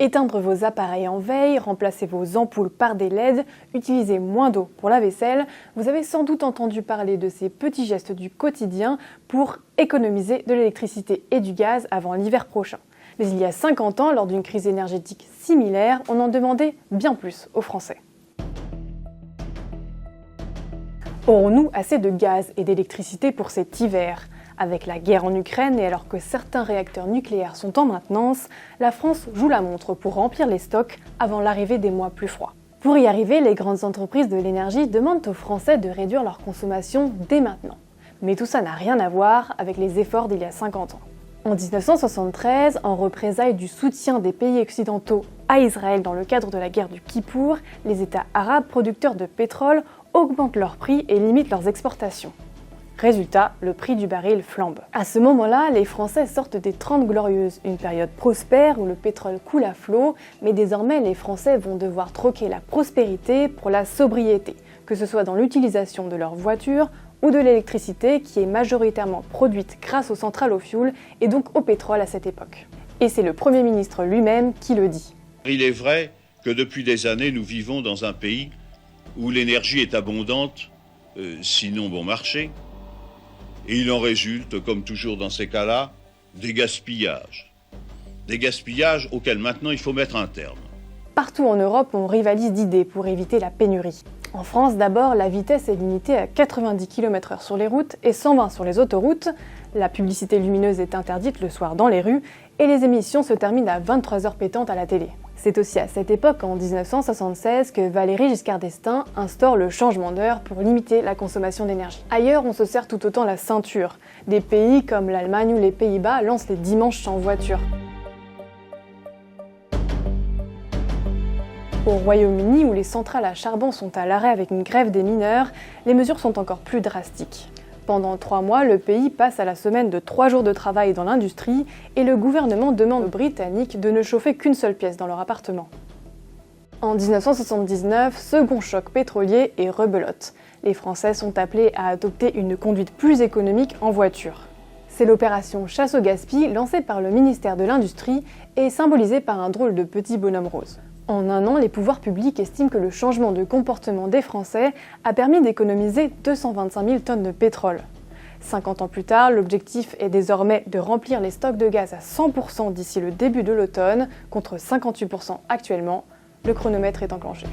Éteindre vos appareils en veille, remplacer vos ampoules par des LED, utiliser moins d'eau pour la vaisselle, vous avez sans doute entendu parler de ces petits gestes du quotidien pour économiser de l'électricité et du gaz avant l'hiver prochain. Mais il y a 50 ans, lors d'une crise énergétique similaire, on en demandait bien plus aux Français. Aurons-nous assez de gaz et d'électricité pour cet hiver ? Avec la guerre en Ukraine et alors que certains réacteurs nucléaires sont en maintenance, la France joue la montre pour remplir les stocks avant l'arrivée des mois plus froids. Pour y arriver, les grandes entreprises de l'énergie demandent aux Français de réduire leur consommation dès maintenant. Mais tout ça n'a rien à voir avec les efforts d'il y a 50 ans. En 1973, en représailles du soutien des pays occidentaux à Israël dans le cadre de la guerre du Kippour, les États arabes producteurs de pétrole augmentent leurs prix et limitent leurs exportations. Résultat, le prix du baril flambe. À ce moment-là, les Français sortent des 30 glorieuses, une période prospère où le pétrole coule à flot, mais désormais les Français vont devoir troquer la prospérité pour la sobriété, que ce soit dans l'utilisation de leur voiture ou de l'électricité qui est majoritairement produite grâce aux centrales au fioul et donc au pétrole à cette époque. Et c'est le Premier ministre lui-même qui le dit. Il est vrai que depuis des années, nous vivons dans un pays où l'énergie est abondante, sinon bon marché. Et il en résulte, comme toujours dans ces cas-là, des gaspillages. Des gaspillages auxquels maintenant il faut mettre un terme. Partout en Europe, on rivalise d'idées pour éviter la pénurie. En France, d'abord, la vitesse est limitée à 90 km/h sur les routes et 120 sur les autoroutes. La publicité lumineuse est interdite le soir dans les rues et les émissions se terminent à 23h pétantes à la télé. C'est aussi à cette époque, en 1976, que Valéry Giscard d'Estaing instaure le changement d'heure pour limiter la consommation d'énergie. Ailleurs, on se serre tout autant la ceinture. Des pays comme l'Allemagne ou les Pays-Bas lancent les dimanches sans voiture. Au Royaume-Uni, où les centrales à charbon sont à l'arrêt avec une grève des mineurs, les mesures sont encore plus drastiques. Pendant 3 mois, le pays passe à la semaine de 3 jours de travail dans l'industrie et le gouvernement demande aux Britanniques de ne chauffer qu'une seule pièce dans leur appartement. En 1979, second choc pétrolier et rebelote. Les Français sont appelés à adopter une conduite plus économique en voiture. C'est l'opération chasse au gaspille lancée par le ministère de l'Industrie et symbolisée par un drôle de petit bonhomme rose. En un an, les pouvoirs publics estiment que le changement de comportement des Français a permis d'économiser 225 000 tonnes de pétrole. 50 ans plus tard, l'objectif est désormais de remplir les stocks de gaz à 100% d'ici le début de l'automne, contre 58% actuellement. Le chronomètre est enclenché.